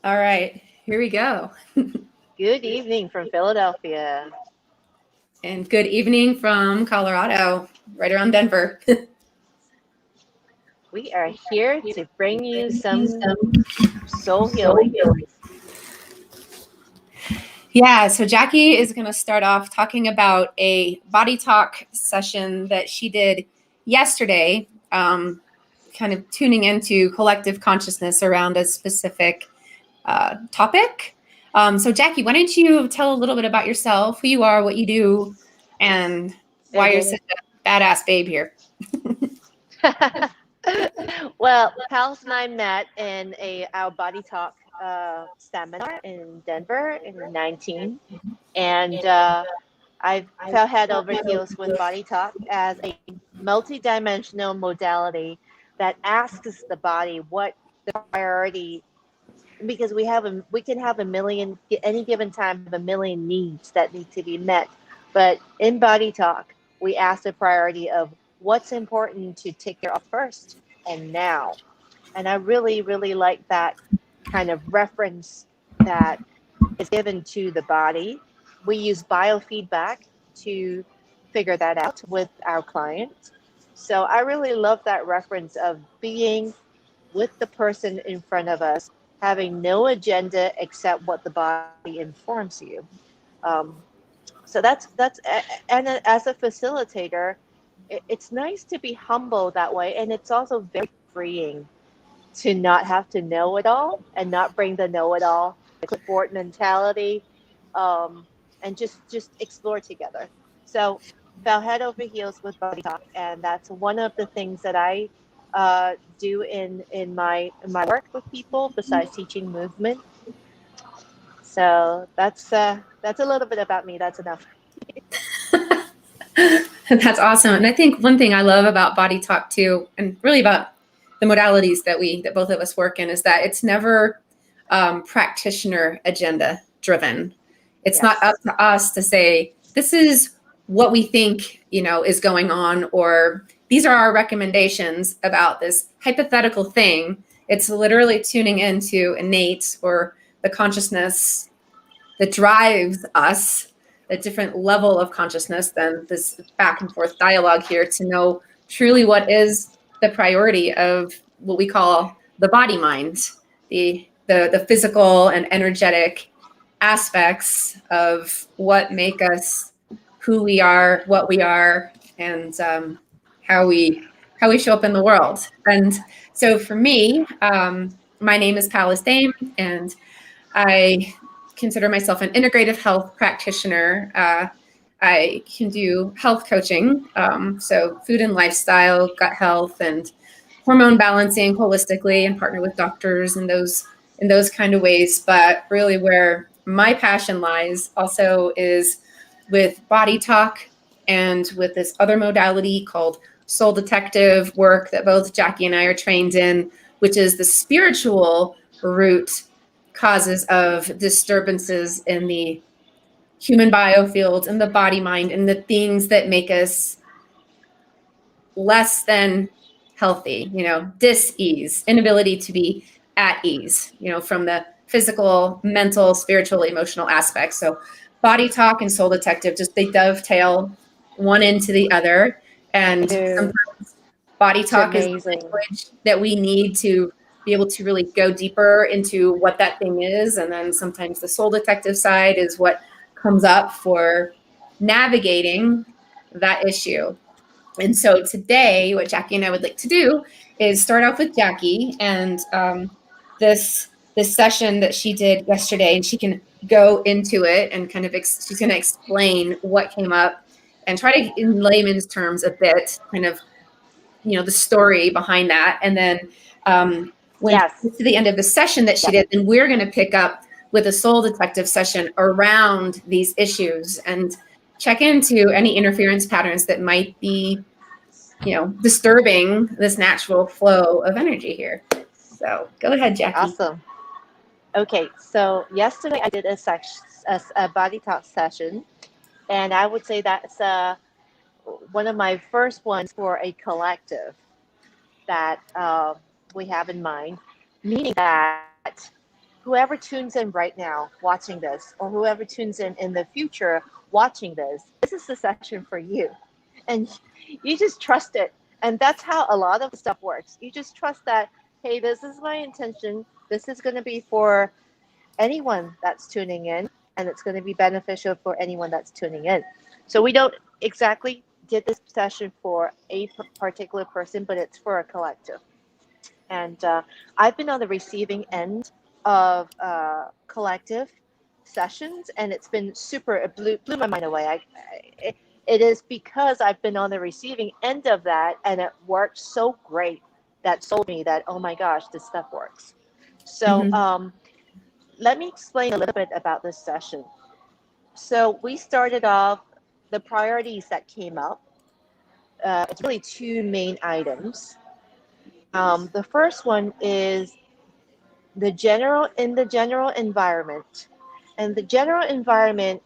All right, here we go. Good evening from Philadelphia. And good evening from Colorado, right around Denver. We are here to bring you some soul healing. Yeah, so Jaqi is going to start off talking about a body talk session that she did yesterday, kind of tuning into collective consciousness around a specific topic. So Jaqi, why don't you tell a little bit about yourself, who you are, what you do, and why you're such a badass babe here. Well, Pallas and I met in our body talk seminar in Denver in 19, and I fell head over heels with body talk as a multidimensional modality that asks the body what the priority, because we can have a million, any given time have a million needs that need to be met, but in body talk we ask the priority of what's important to take care of first and now. And I really like that kind of reference that is given to the body. We use biofeedback to figure that out with our clients. So I really love that reference of being with the person in front of us, having no agenda except what the body informs you. Um, so that's and as a facilitator, it's nice to be humble that way, and it's also very freeing to not have to know it all and not bring the know it all, the clipboard mentality, um, and just explore together. So fell head over heels with body talk, and that's one of the things that I do in my work with people besides teaching movement. So that's a little bit about me. That's enough. That's awesome. And I think one thing I love about body talk too, and really about the modalities that both of us work in, is that it's never practitioner agenda driven. It's not up to us to say, this is what we think, is going on, or these are our recommendations about this hypothetical thing. It's literally tuning into innate, or the consciousness that drives us, a different level of consciousness than this back and forth dialogue here, to know truly what is the priority of what we call the body mind, the physical and energetic aspects of what make us who we are, what we are, and how we show up in the world. And so for me, my name is Pallas, and I consider myself an integrative health practitioner. I can do health coaching, so food and lifestyle, gut health, and hormone balancing holistically, and partner with doctors in those kind of ways. But really, where my passion lies also is with body talk and with this other modality called soul detective work that both Jaqi and I are trained in, which is the spiritual root causes of disturbances in the human biofield and the body mind, and the things that make us less than healthy, dis-ease, inability to be at ease, from the physical, mental, spiritual, emotional aspects. So body talk and soul detective, just they dovetail one into the other. And sometimes body talk is the language that we need to be able to really go deeper into what that thing is. And then sometimes the soul detective side is what comes up for navigating that issue. And so today, what Jaqi and I would like to do is start off with Jaqi and this session that she did yesterday, and she can go into it and kind of she's going to explain what came up and try to, in layman's terms, a bit kind of the story behind that. And then when she gets to the end of the session that she did, then we're going to pick up with a soul detective session around these issues and check into any interference patterns that might be, disturbing this natural flow of energy here. So go ahead, Jaqi. Awesome. Okay, so yesterday I did a body talk session, and I would say that's one of my first ones for a collective that we have in mind, meaning that whoever tunes in right now watching this, or whoever tunes in the future watching this is the session for you. And you just trust it. And that's how a lot of stuff works. You just trust that, hey, this is my intention. This is going to be for anyone that's tuning in, and it's going to be beneficial for anyone that's tuning in. So we don't exactly did this session for a particular person, but it's for a collective. And I've been on the receiving end of collective sessions, and it's been super. It blew my mind away. It is because I've been on the receiving end of that, and it worked so great. That told me that, oh my gosh, this stuff works. So Mm-hmm. let me explain a little bit about this session. So we started off the priorities that came up. It's really two main items. The first one is the general environment, and the general environment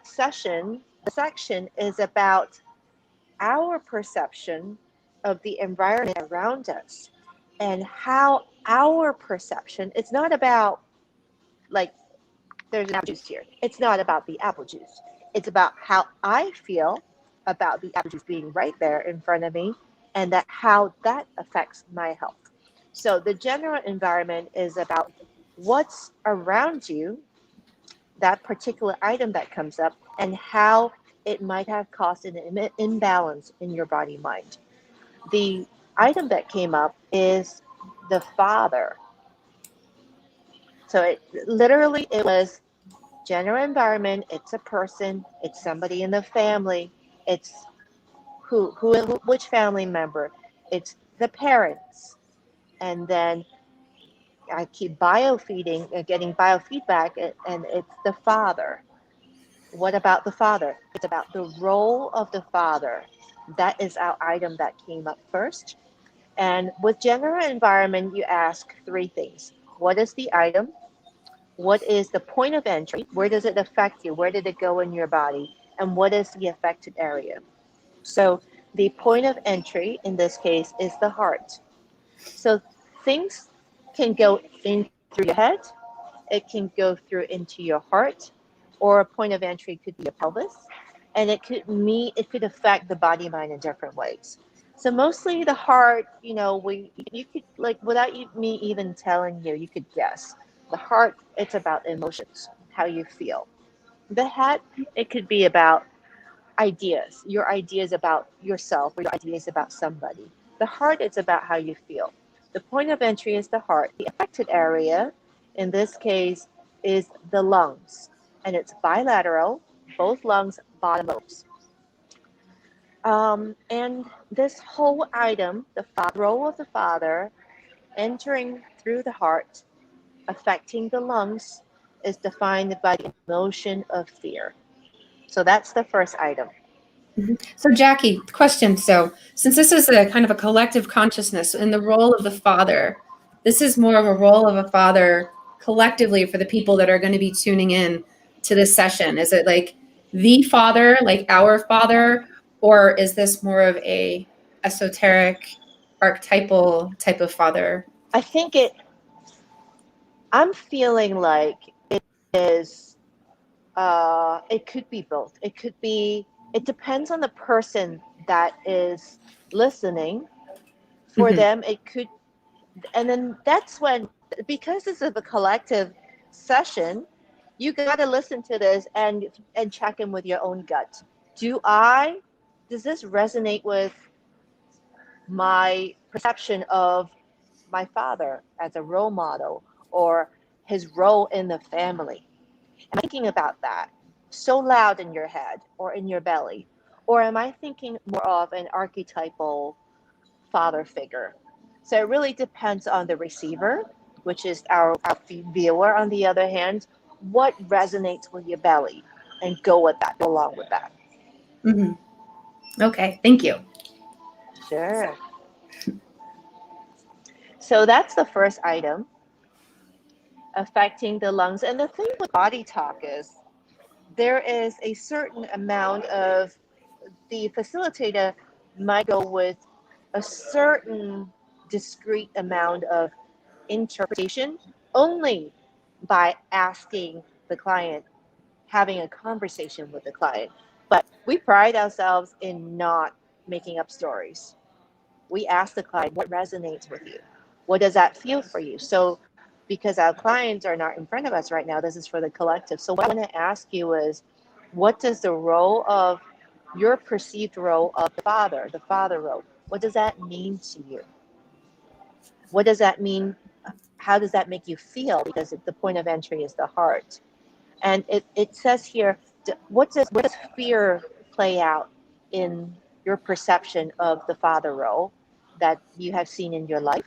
section is about our perception of the environment around us, and how our perception. It's not about, like, there's an apple juice here. It's not about the apple juice. It's about how I feel about the apple juice being right there in front of me, and that how that affects my health. So the general environment is about what's around you, that particular item that comes up, and how it might have caused an imbalance in your body mind. The item that came up is the father. So it was general environment. It's a person. It's somebody in the family. It's which family member. It's the parents. And then I keep biofeeding, getting biofeedback, and it's the father. What about the father? It's about the role of the father. That is our item that came up first. And with general environment, you ask three things. What is the item? What is the point of entry? Where does it affect you? Where did it go in your body? And what is the affected area? So the point of entry in this case is the heart. So things can go in through your head, it can go through into your heart, or a point of entry could be your pelvis, and it could affect the body mind in different ways. So mostly the heart, you could, like, without me even telling you, you could guess. The heart, it's about emotions, how you feel. The head, it could be about ideas, your ideas about yourself, or your ideas about somebody. The heart is about how you feel. The point of entry is the heart. The affected area, in this case, is the lungs, and it's bilateral, both lungs, bottom lobes. And this whole item, the role of the father, entering through the heart, affecting the lungs, is defined by the emotion of fear. So that's the first item. Mhm. So, Jaqi, question. So, since this is a kind of a collective consciousness in the role of the father, this is more of a role of a father collectively for the people that are going to be tuning in to this session. Is it like the father, like our father, or is this more of a esoteric, archetypal type of father? I think I'm feeling like it is, it could be both. It depends on the person that is listening. For Mm-hmm. them, it could, and then that's when, because this is a collective session, you got to listen to this and check in with your own gut. Does this resonate with my perception of my father as a role model, or his role in the family? Am I thinking about that so loud in your head or in your belly? Or am I thinking more of an archetypal father figure? So it really depends on the receiver, which is our viewer, on the other hand. What resonates with your belly? And go with that, go along with that. Mm-hmm. Okay, thank you. Sure. So that's the first item, affecting the lungs. And the thing with body talk is there is a certain amount of, the facilitator might go with a certain discrete amount of interpretation only by asking the client, having a conversation with the client. But we pride ourselves in not making up stories. We ask the client, what resonates with you? What does that feel for you? So, because our clients are not in front of us right now, this is for the collective. So, what I want to ask you is, what does the role of your perceived role of the father role, what does that mean to you? What does that mean? How does that make you feel? Because the point of entry is the heart. And it says here, where does fear play out in your perception of the father role that you have seen in your life?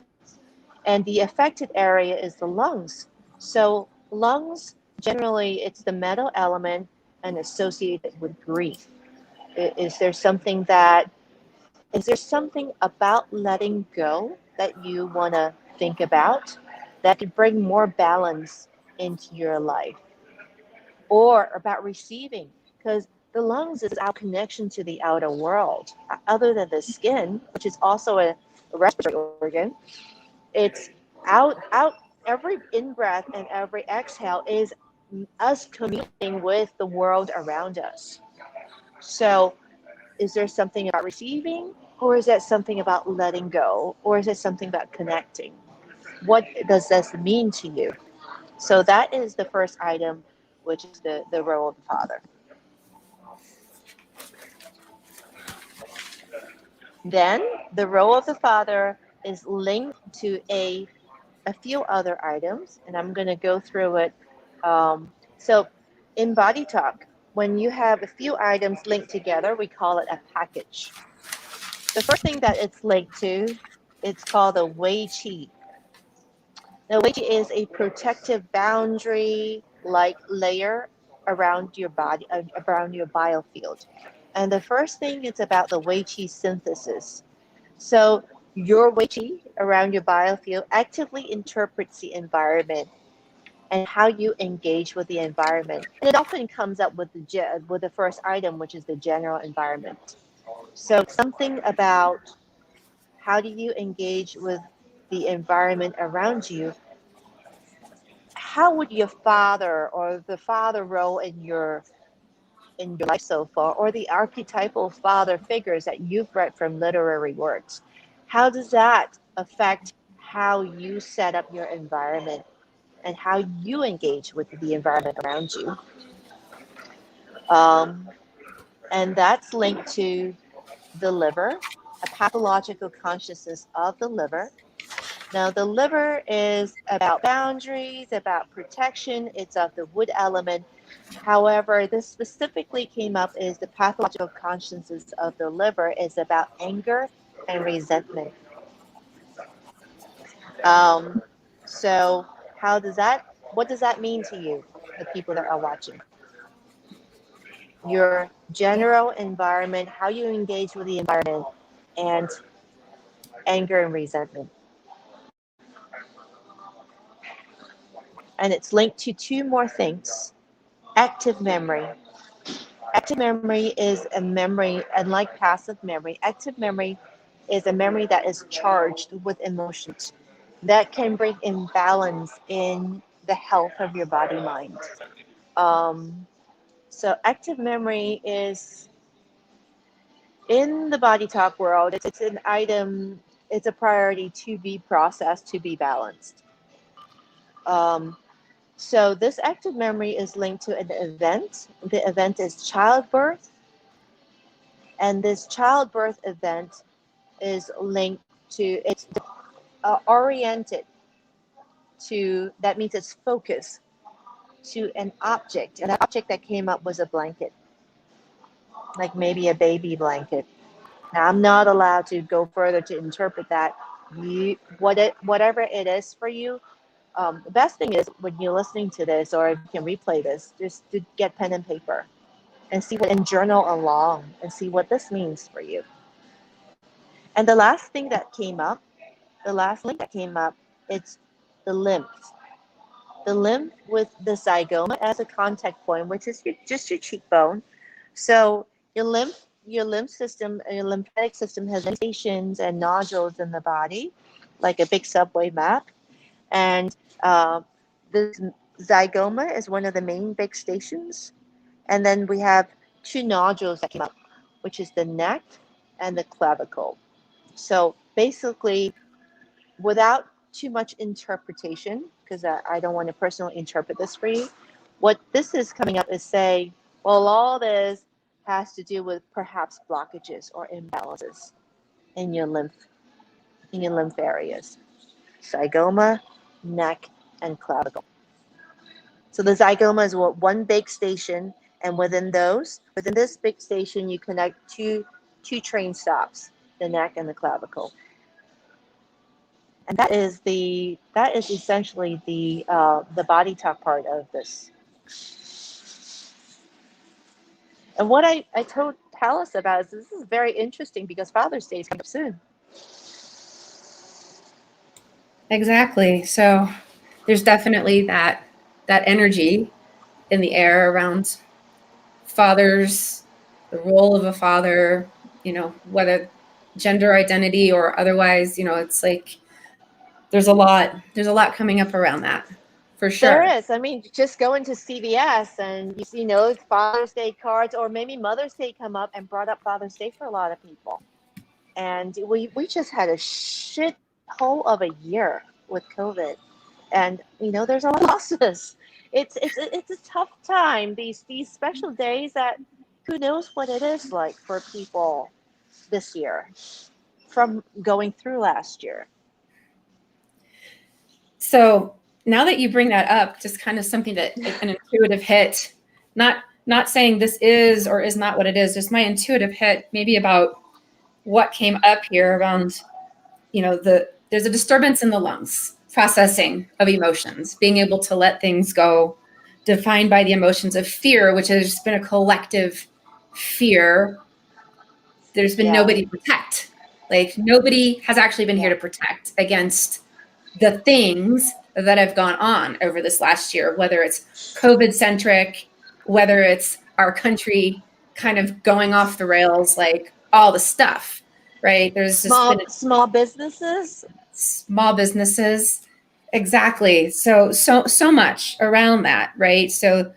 And the affected area is the lungs. So lungs, generally, it's the metal element and associated with grief. Is there something about letting go that you want to think about that could bring more balance into your life? Or about receiving, because the lungs is our connection to the outer world. Other than the skin, which is also a respiratory organ, it's out. Every in breath and every exhale is us communing with the world around us. So, is there something about receiving, or is that something about letting go, or is it something about connecting? What does this mean to you? So that is the first item, which is the role of the father. Then the role of the father is linked to a few other items, and I'm going to go through it. So in body talk, when you have a few items linked together, we call it a package. The first thing that it's linked to, it's called a Wei Qi. The Wei Qi is a protective boundary like layer around your body, around your biofield. And the first thing is about the Wei Qi synthesis. So your Wei Qi around your biofield actively interprets the environment and how you engage with the environment. And it often comes up with the first item, which is the general environment. So something about how do you engage with the environment around you? How would your father or the father role in your life so far, or the archetypal father figures that you've read from literary works, how does that affect how you set up your environment and how you engage with the environment around you? Um, and that's linked to the liver, a pathological consciousness of the liver. Now, the liver is about boundaries, about protection. It's of the wood element. However, this specifically came up is the pathological consciousness of the liver is about anger and resentment. Um, so, what does that mean to you, the people that are watching? Your general environment, how you engage with the environment, and anger and resentment. And it's linked to two more things: active memory. Active memory is a memory, unlike passive memory. Active memory is a memory that is charged with emotions that can bring imbalance in the health of your body mind. Um, so, active memory is in the body talk world, it's an item, it's a priority to be processed, to be balanced. Um, so, this active memory is linked to an event. The event is childbirth. And this childbirth event is linked to, it's oriented to, that means it's focused to an object. And the object that came up was a blanket, like maybe a baby blanket. Now, I'm not allowed to go further to interpret that. Whatever it is for you, the best thing is when you're listening to this, or if you can replay this, just to get pen and paper and and journal along and see what this means for you. And the last thing that came up, the last link that came up, it's the lymph. The lymph with the zygoma as a contact point, which is just your cheekbone. So your lymph system, your lymphatic system has stations and nodules in the body. like a big subway map. And this zygoma is one of the main big stations. And then we have two nodules that came up, which is the neck and the clavicle. So basically, without too much interpretation, because I don't want to personally interpret this for you, what this is coming up is saying, well, all this has to do with perhaps blockages or imbalances in your lymph areas. Zygoma, neck, and clavicle. So the zygoma is one big station, and within this big station, you connect two train stops, the neck and the clavicle. And that is essentially the body talk part of this. And what I told Pallas about is this is very interesting because Father's Day is coming up soon. Exactly. So there's definitely that energy in the air around fathers, the role of a father, whether gender identity or otherwise, it's like there's a lot coming up around that for sure. There is. I mean, just go into CVS and you see, Father's Day cards, or maybe Mother's Day come up and brought up Father's Day for a lot of people. And we just had a shit hole of a year with COVID, and there's a lot of losses. It's a tough time. These special days that who knows what it is like for people this year from going through last year. So now that you bring that up, just kind of something that an intuitive hit, not saying this is or is not what it is, just my intuitive hit maybe about what came up here around, there's a disturbance in the lungs, processing of emotions, being able to let things go, defined by the emotions of fear, which has been a collective fear. There's been nobody to protect. Like nobody has actually been here to protect against the things that have gone on over this last year, whether it's COVID centric, whether it's our country kind of going off the rails, like all the stuff, right? There's small businesses. Exactly. So much around that, right? So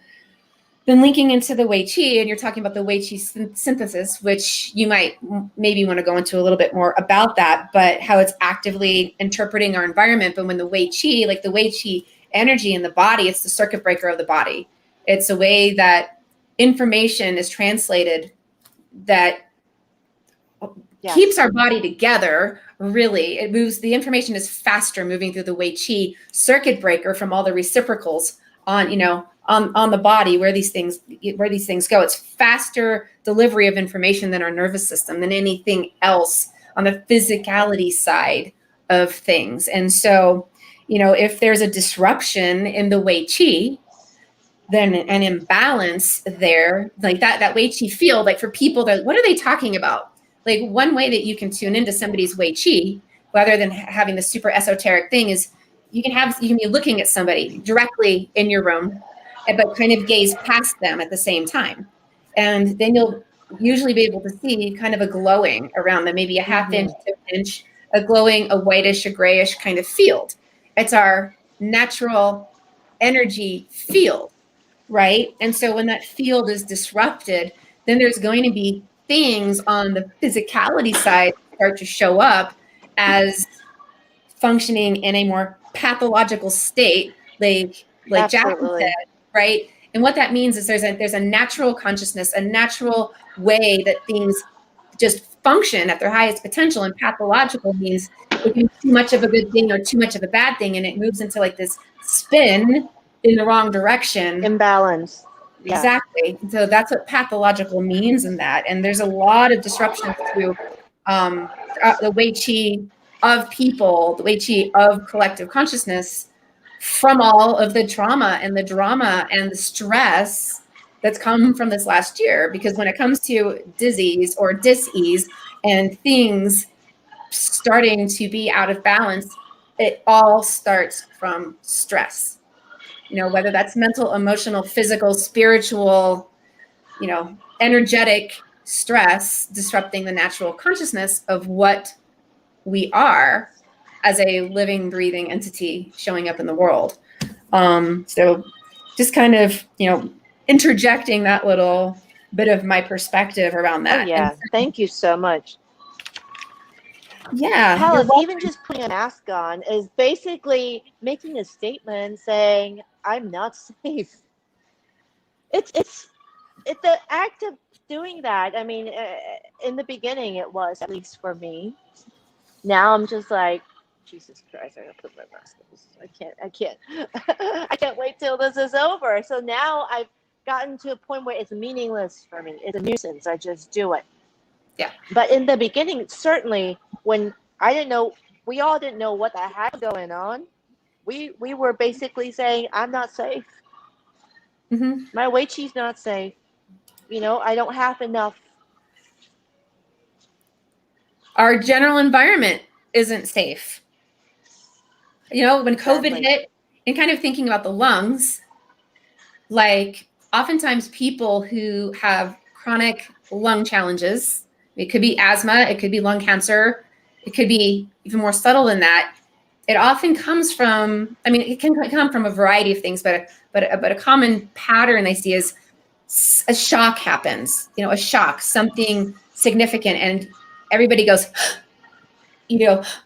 then linking into the Jaqi, and you're talking about the Jaqi synthesis, which you might maybe want to go into a little bit more about that, but how it's actively interpreting our environment. But when the Jaqi, like the Jaqi energy in the body, it's the circuit breaker of the body. It's a way that information is translated that keeps our body together. Really, it moves. The information is faster moving through the Jaqi circuit breaker from all the reciprocals on the body where these things go. It's faster delivery of information than our nervous system, than anything else on the physicality side of things. And so, if there's a disruption in the Jaqi, then an imbalance there, like that Jaqi field, like for people that, what are they talking about? Like one way that you can tune into somebody's Jaqi, rather than having the super esoteric thing, is you can be looking at somebody directly in your room, but kind of gaze past them at the same time. And then you'll usually be able to see kind of a glowing around them, maybe a half inch to an inch, a glowing, a whitish, a grayish kind of field. It's our natural energy field, right? And so when that field is disrupted, then there's going to be things on the physicality side start to show up as functioning in a more pathological state, like Jaqi said, right? And what that means is there's a natural consciousness, a natural way that things just function at their highest potential. And pathological means it can be too much of a good thing or too much of a bad thing, and it moves into like this spin in the wrong direction. Imbalance. Yeah. Exactly. So that's what pathological means in that. And there's a lot of disruptions to the Jaqi of people, the Jaqi of collective consciousness, from all of the trauma and the drama and the stress that's come from this last year. Because when it comes to disease or dis-ease and things starting to be out of balance, it all starts from stress. Whether that's mental, emotional, physical, spiritual, energetic stress disrupting the natural consciousness of what we are as a living, breathing entity showing up in the world. So just kind of, interjecting that little bit of my perspective around that. Oh, yeah. And Thank you so much. yeah, you're Pallas, welcome. even just putting a mask on is basically making a statement saying, I'm not safe. It's the act of doing that. I mean, in the beginning, it was, at least for me. Now I'm just like, Jesus Christ, I gotta put my mask on. I can't, I can't wait till this is over. So now I've gotten to a point where it's meaningless for me. It's a nuisance. I just do it. Yeah. But in the beginning, certainly when I didn't know, we all didn't know what the heck was going on. We were basically saying, I'm not safe. Mm-hmm. My Weiqi's not safe. I don't have enough. Our general environment isn't safe. When COVID Exactly. hit, and kind of thinking about the lungs, like oftentimes people who have chronic lung challenges, it could be asthma, it could be lung cancer, it could be even more subtle than that. It often comes from, it can come from a variety of things, but a common pattern I see is a shock happens, a shock, something significant, and everybody goes,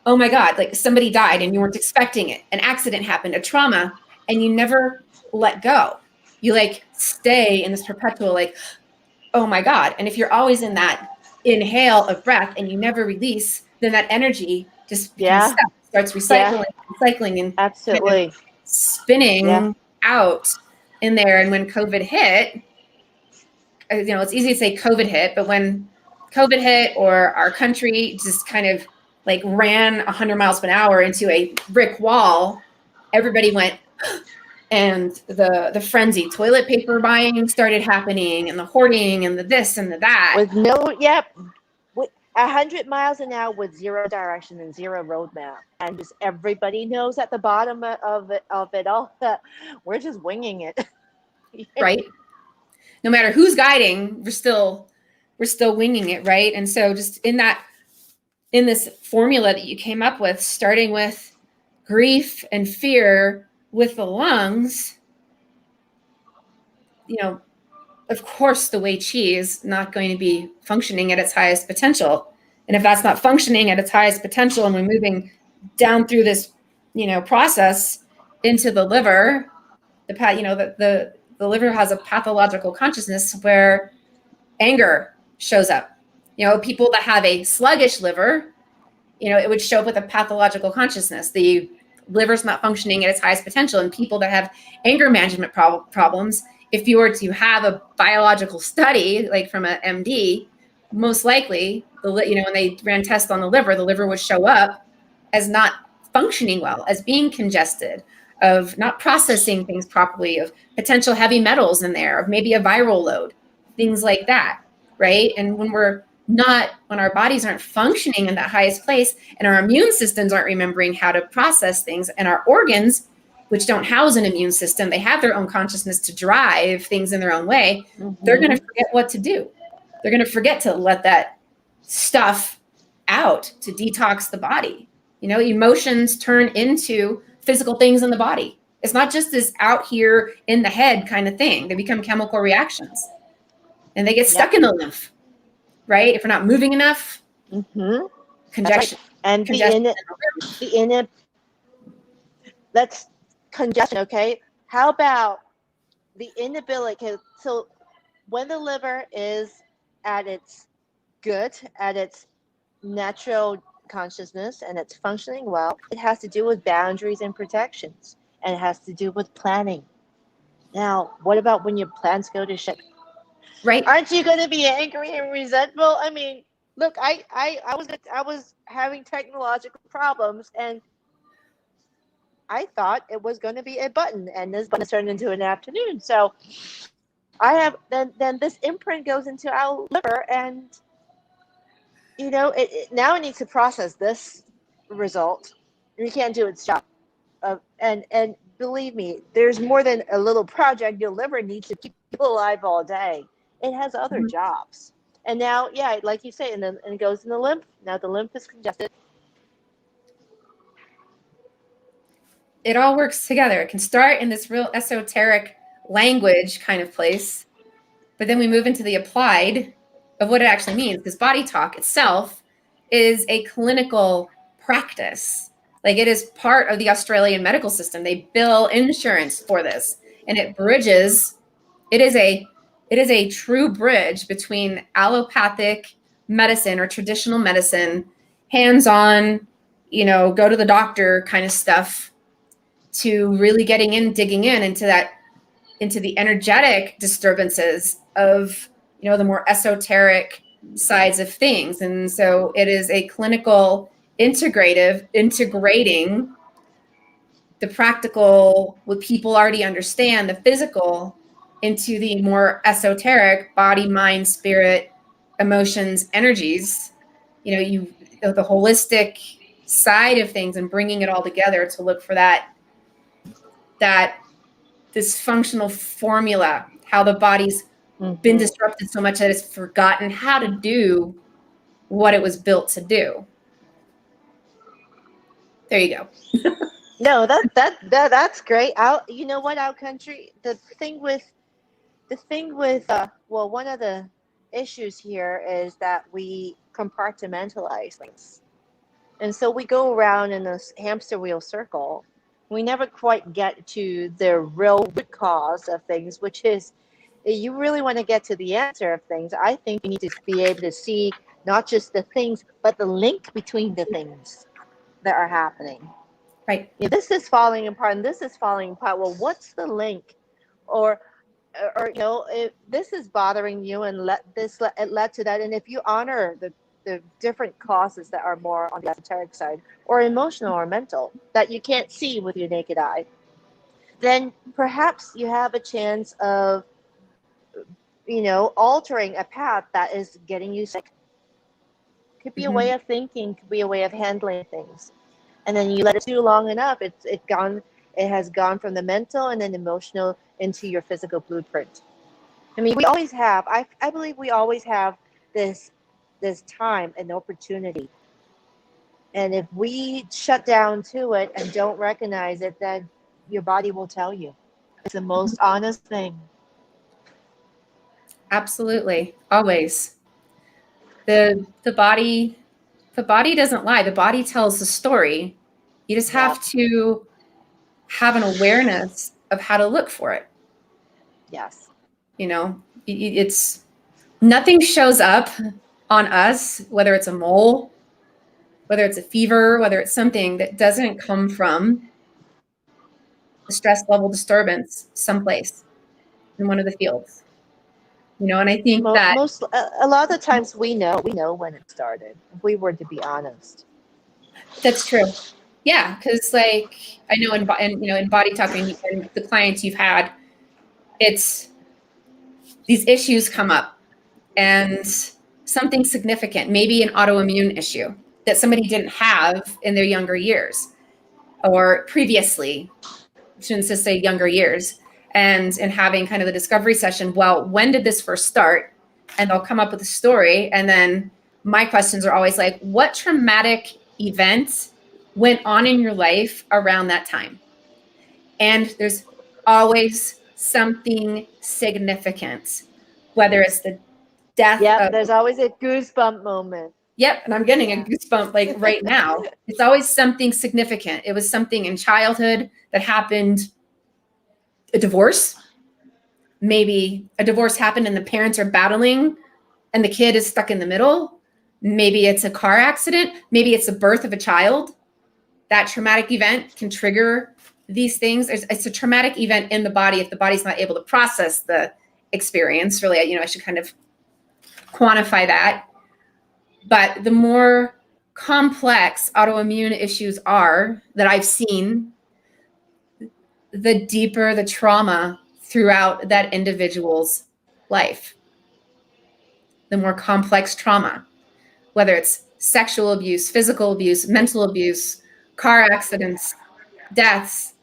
oh my God, like somebody died and you weren't expecting it. An accident happened, a trauma, and you never let go. You like stay in this perpetual, like, oh my God. And if you're always in that inhale of breath and you never release, then that energy just becomes Yeah. stuck, starts Yeah. recycling and kind of Absolutely. spinning Yeah. out in there. And when COVID hit, it's easy to say COVID hit, but when COVID hit or our country just kind of like ran 100 miles per hour into a brick wall, everybody went, and the frenzy toilet paper buying started happening, and the hoarding and the this and the that. With no, yep, with 100 miles an hour with zero direction and zero roadmap, and just everybody knows at the bottom of it all that we're just winging it. Right? No matter who's guiding, we're still winging it, right? And so just in this formula that you came up with, starting with grief and fear with the lungs, of course, the Weiqi is not going to be functioning at its highest potential. And if that's not functioning at its highest potential and we're moving down through this, process into the liver, the liver has a pathological consciousness where anger shows up. People that have a sluggish liver, it would show up with a pathological consciousness. The liver's not functioning at its highest potential. And people that have anger management problems, if you were to have a biological study, like from an MD, most likely, when they ran tests on the liver would show up as not functioning well, as being congested, of not processing things properly, of potential heavy metals in there, of maybe a viral load, things like that, right? And when our bodies aren't functioning in that highest place, and our immune systems aren't remembering how to process things, and our organs, which don't house an immune system, they have their own consciousness to drive things in their own way, they're going to forget what to do. They're going to forget to let that stuff out, to detox the body. Emotions turn into physical things in the body. It's not just this out here in the head kind of thing. They become chemical reactions, and they get stuck in the lymph, right? If we're not moving enough, congestion. Right. And that's congestion. Okay, how about the inability? So when the liver is at its natural consciousness and it's functioning well, it has to do with boundaries and protections, and it has to do with planning. Now, what about when your plans go to shit? Right. Aren't you going to be angry and resentful? I mean, look, I was having technological problems, and I thought it was going to be a button, and this button turned into an afternoon. So I have then this imprint goes into our liver, and now it needs to process this result. You can't do its job. And believe me, there's more than a little project. Your liver needs to keep you alive all day. It has other jobs. And now, yeah, like you say, and then it goes in the lymph. Now the lymph is congested. it all works together. It can start in this real esoteric language kind of place, but then we move into the applied of what it actually means, because body talk itself is a clinical practice. Like, it is part of the Australian medical system. They bill insurance for this, and it bridges. It is a true bridge between allopathic medicine or traditional medicine, hands-on, go to the doctor kind of stuff, to really digging into the energetic disturbances of, the more esoteric sides of things. And so it is a clinical integrative, integrating the practical, what people already understand, the physical, into the more esoteric body, mind, spirit, emotions, energies, the holistic side of things, and bringing it all together to look for that dysfunctional formula, how the body's been disrupted so much that it's forgotten how to do what it was built to do. There you go. No, that's great. You know what, our country, the thing with well, one of the issues here is that we compartmentalize things, and so we go around in this hamster wheel circle. We never quite get to the real root cause of things, which is, you really want to get to the answer of things. I think you need to be able to see not just the things, but the link between the things that are happening. Right. This is falling apart and this is falling apart. Well, what's the link? Or if this is bothering you and it led to that. And if you honor the different causes that are more on the esoteric side, or emotional or mental, that you can't see with your naked eye, then perhaps you have a chance of, altering a path that is getting you sick. Could be a way of thinking, could be a way of handling things. And then you let it do long enough, it has gone from the mental and then emotional into your physical blueprint. I mean, we always have, I believe we always have this time and opportunity. And if we shut down to it and don't recognize it, then your body will tell you. It's the most honest thing. Absolutely. Always. The body doesn't lie. The body tells the story. You just have to have an awareness of how to look for it. Yes. It's nothing shows up on us, whether it's a mole, whether it's a fever, whether it's something that doesn't come from a stress level disturbance someplace in one of the fields. And I think that a lot of the times we know when it started, if we were to be honest. That's true. Yeah, because I know in body talking and the clients you've had, it's these issues come up, and something significant, maybe an autoimmune issue that somebody didn't have in their younger years or previously. I shouldn't just say younger years. And having kind of the discovery session. Well, when did this first start? And they'll come up with a story. And then my questions are always like, what traumatic event went on in your life around that time? And there's always something significant, whether it's the death of, there's always a goosebump moment. Yep, and I'm getting a goosebump like right now. It's always something significant. It was something in childhood that happened, a divorce. Maybe a divorce happened and the parents are battling and the kid is stuck in the middle. Maybe it's a car accident. Maybe it's the birth of a child. That traumatic event can trigger these things. It's a traumatic event in the body if the body's not able to process the experience. Really, I should kind of quantify that. But the more complex autoimmune issues are that I've seen, the deeper the trauma throughout that individual's life. The more complex trauma, whether it's sexual abuse, physical abuse, mental abuse, car accidents, deaths,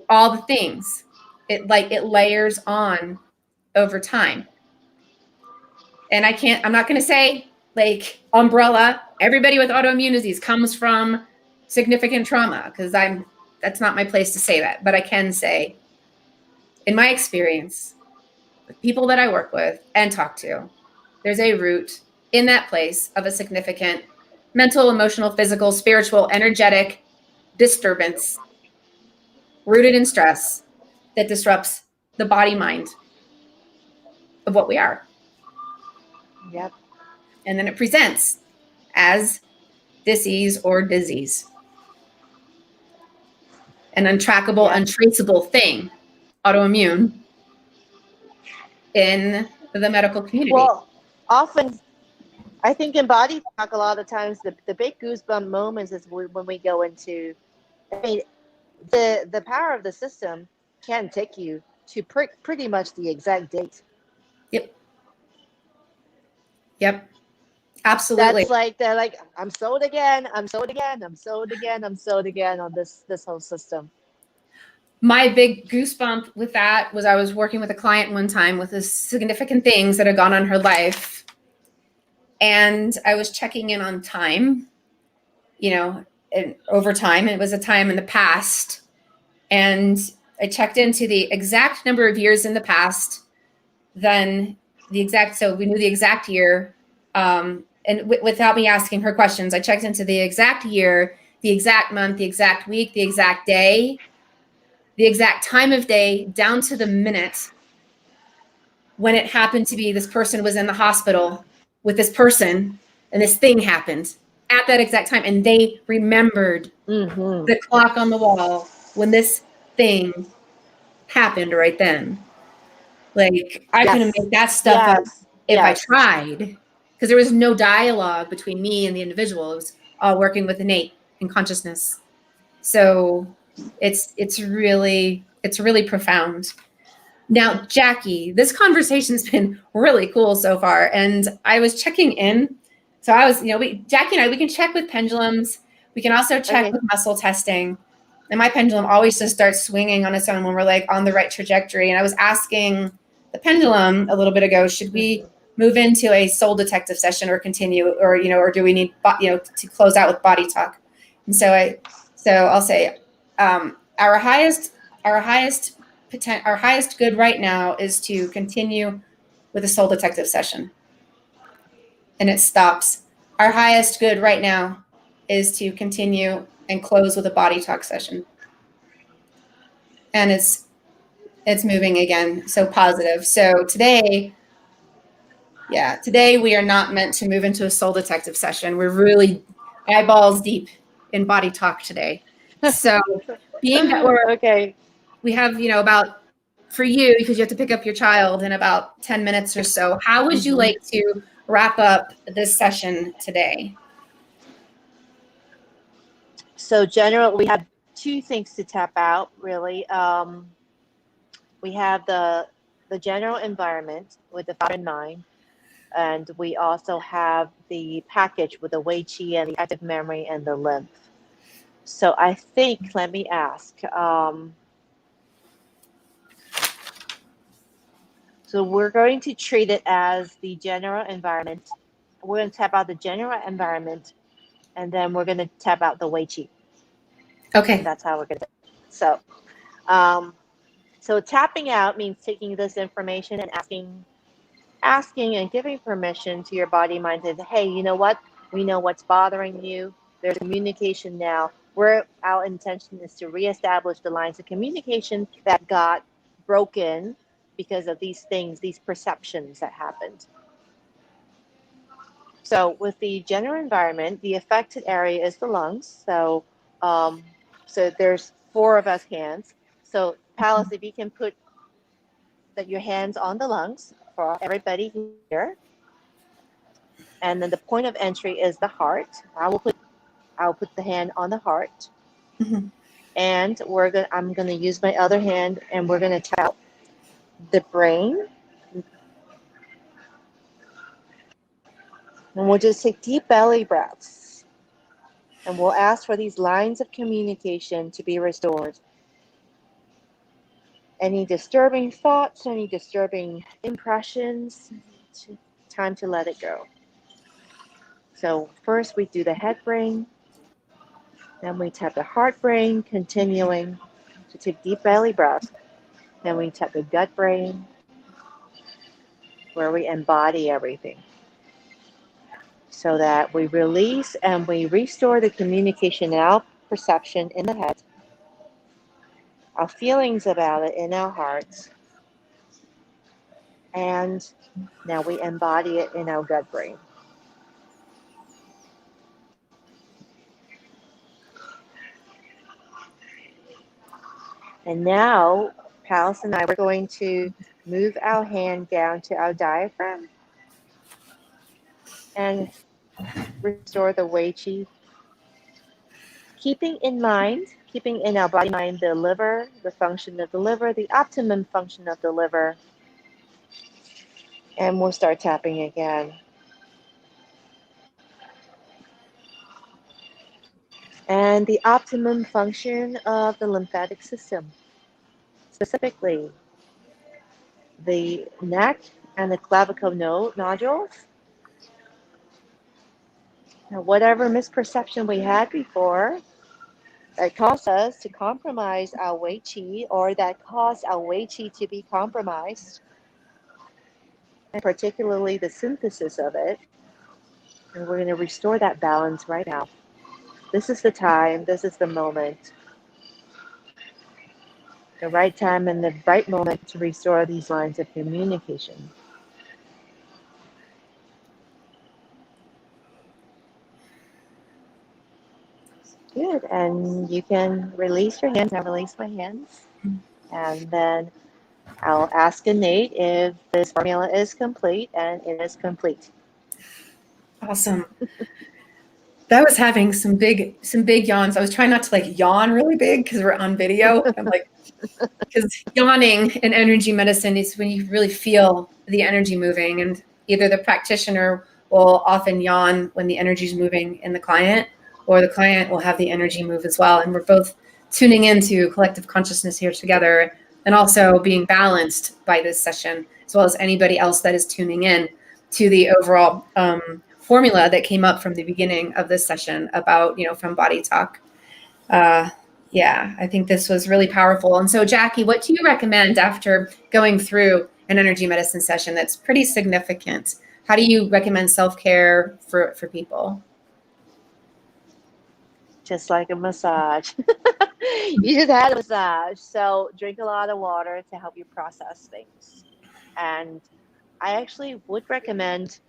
all the things, it layers on over time. And I'm not going to say umbrella, everybody with autoimmune disease comes from significant trauma, because I'm that's not my place to say that, but I can say, in my experience, with people that I work with and talk to, there's a root in that place of a significant mental, emotional, physical, spiritual, energetic disturbance rooted in stress that disrupts the body mind of what we are. Yep. And then it presents as disease or disease, an untrackable, Yep. untraceable thing, autoimmune, in the medical community. Well, often, I think in body talk, a lot of times the big goosebump moments is when we go into, I mean, the power of the system can take you to pretty much the exact date. Yep. Yep. Absolutely. That's like they're like, I'm sold again, I'm sold again, I'm sold again, I'm sold again on this whole system. My big goosebump with that was I was working with a client one time with the significant things that had gone on her life. And I was checking in on time, and over time. It was a time in the past. And I checked into the exact number of years in the past, then so we knew the exact year. And without me asking her questions, I checked into the exact year, the exact month, the exact week, the exact day, the exact time of day, down to the minute when it happened to be this person was in the hospital with this person and this thing happened at that exact time. And they remembered the clock on the wall when this thing happened right then. Like, I couldn't make that stuff up if I tried, because there was no dialogue between me and the individual. It was all working with innate and consciousness. So it's really profound. Now, Jaqi, this conversation's been really cool so far, and I was checking in. So I was, Jaqi and I, we can check with pendulums. We can also check with muscle testing. And my pendulum always just starts swinging on its own when we're like on the right trajectory. And I was asking the pendulum a little bit ago, should we move into a soul detective session or continue, or do we need, to close out with body talk? And so I'll say, our highest good right now is to continue with a soul detective session. And it stops. Our highest good right now is to continue and close with a body talk session. And it's moving again. So positive. So today we are not meant to move into a soul detective session. We're really eyeballs deep in body talk today. So being that we have, about, for you, because you have to pick up your child in about 10 minutes or so, how would you like to wrap up this session today? So generally, we have two things to tap out, really. We have the general environment with the father in mind, and we also have the package with the Jaqi and the active memory and the lymph. So I think, let me ask. So we're going to treat it as the general environment. We're going to tap out the general environment, and then we're going to tap out the Jaqi. Okay. And that's how we're going to do it. So tapping out means taking this information and asking and giving permission to your body, mind, and hey, you know what? We know what's bothering you. There's communication now. Our intention is to reestablish the lines of communication that got broken because of these things, these perceptions that happened. So with the general environment, the affected area is the lungs. So there's 4 of us hands. So Pallas, if you can put your hands on the lungs for everybody here. And then the point of entry is the heart. I'll put the hand on the heart. And I'm gonna use my other hand, and we're gonna tap the brain. And we'll just take deep belly breaths. And we'll ask for these lines of communication to be restored. Any disturbing thoughts, any disturbing impressions, time to let it go. So first we do the head brain. Then we tap the heart brain, continuing to take deep belly breaths. Then we tap the gut brain, where we embody everything, so that we release and we restore the communication now perception in the head, our feelings about it in our hearts, and now we embody it in our gut brain. And now, Pallas and I, we're going to move our hand down to our diaphragm and restore the Wei Qi, keeping in our body mind the liver, the function of the liver, the optimum function of the liver. And we'll start tapping again. And the optimum function of the lymphatic system, specifically the neck and the clavicle nodules. Now, whatever misperception we had before that caused us to compromise our Wei Qi, or that caused our Wei Qi to be compromised, and particularly the synthesis of it, and we're going to restore that balance right now. This is the time, this is the moment, the right time and the right moment to restore these lines of communication. Good, and you can release your hands. I release my hands, and then I'll ask Nate if this formula is complete, and it is complete. Awesome. That was having some big yawns. I was trying not to like yawn really big because we're on video. I'm like, because yawning in energy medicine is when you really feel the energy moving, and either the practitioner will often yawn when the energy is moving in the client, or the client will have the energy move as well. And we're both tuning into collective consciousness here together, and also being balanced by this session, as well as anybody else that is tuning in to the overall formula that came up from the beginning of this session about, from Body Talk. Yeah, I think this was really powerful. And so, Jaqi, what do you recommend after going through an energy medicine session that's pretty significant? How do you recommend self-care for people? Just like a massage. You just had a massage. So drink a lot of water to help you process things. And I actually would recommend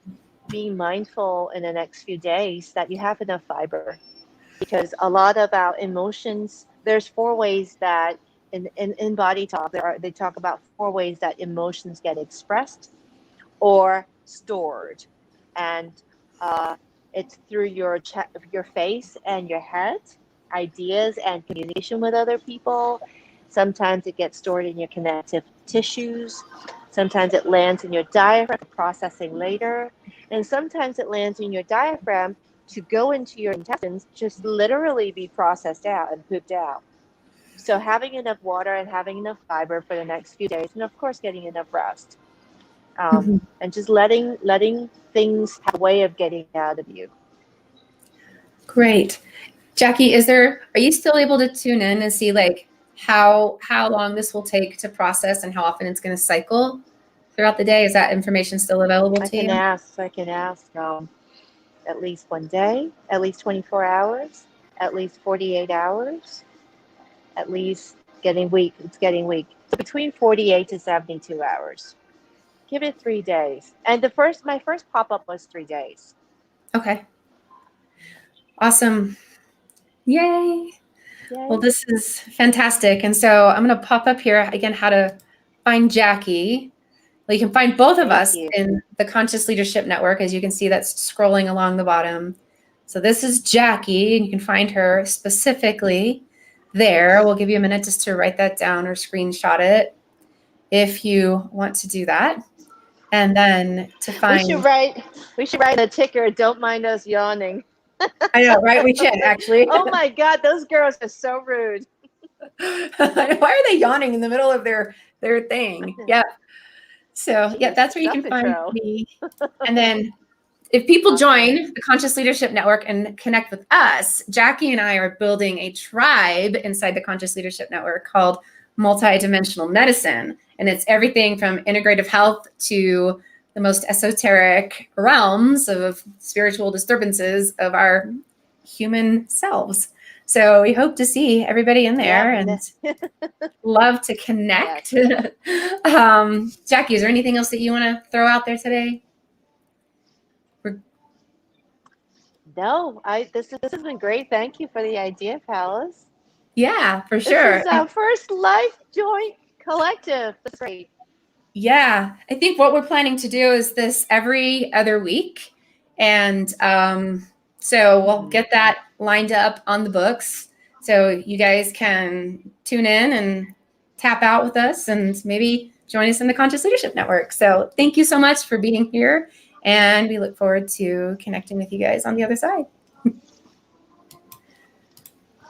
being mindful in the next few days that you have enough fiber, because a lot of our emotions, there's 4 ways that in Body Talk, they talk about 4 ways that emotions get expressed or stored. And it's through your face and your head, ideas and communication with other people. Sometimes it gets stored in your connective tissues. Sometimes it lands in your diaphragm for processing later. And sometimes it lands in your diaphragm to go into your intestines, just literally be processed out and pooped out. So having enough water and having enough fiber for the next few days, and of course getting enough rest. And just letting things have a way of getting out of you. Great. Jaqi, are you still able to tune in and see like how long this will take to process and how often it's going to cycle throughout the day? Is that information still available to you? I can ask at least 1 day, at least 24 hours, at least 48 hours, at least it's getting weak. So between 48 to 72 hours. Give it 3 days. And my first pop-up was 3 days. Okay. Awesome. Yay. Well, this is fantastic. And so I'm going to pop up here again how to find Jaqi. Well, you can find both of us in the Conscious Leadership Network. As you can see, that's scrolling along the bottom. So this is Jaqi, and you can find her specifically there. We'll give you a minute just to write that down or screenshot it if you want to do that. And then to find... We should write a ticker, don't mind us yawning. I know, right? We should, actually. Oh my God, those girls are so rude. Why are they yawning in the middle of their thing? Yeah. So yeah, that's where you can find me. And then if people Awesome. join the Conscious Leadership Network and connect with us, Jaqi and I are building a tribe inside the Conscious Leadership Network called Multidimensional Medicine. And it's everything from integrative health to the most esoteric realms of spiritual disturbances of our human selves. So we hope to see everybody in there and love to connect. Yes. Jaqi, is there anything else that you want to throw out there today? No, this has been great. Thank you for the idea, Pallas. Yeah, for sure. This is our first life joint collective. That's great. Yeah, I think what we're planning to do is this every other week. And so we'll get that lined up on the books. So you guys can tune in and tap out with us and maybe join us in the Conscious Leadership Network. So thank you so much for being here. And we look forward to connecting with you guys on the other side.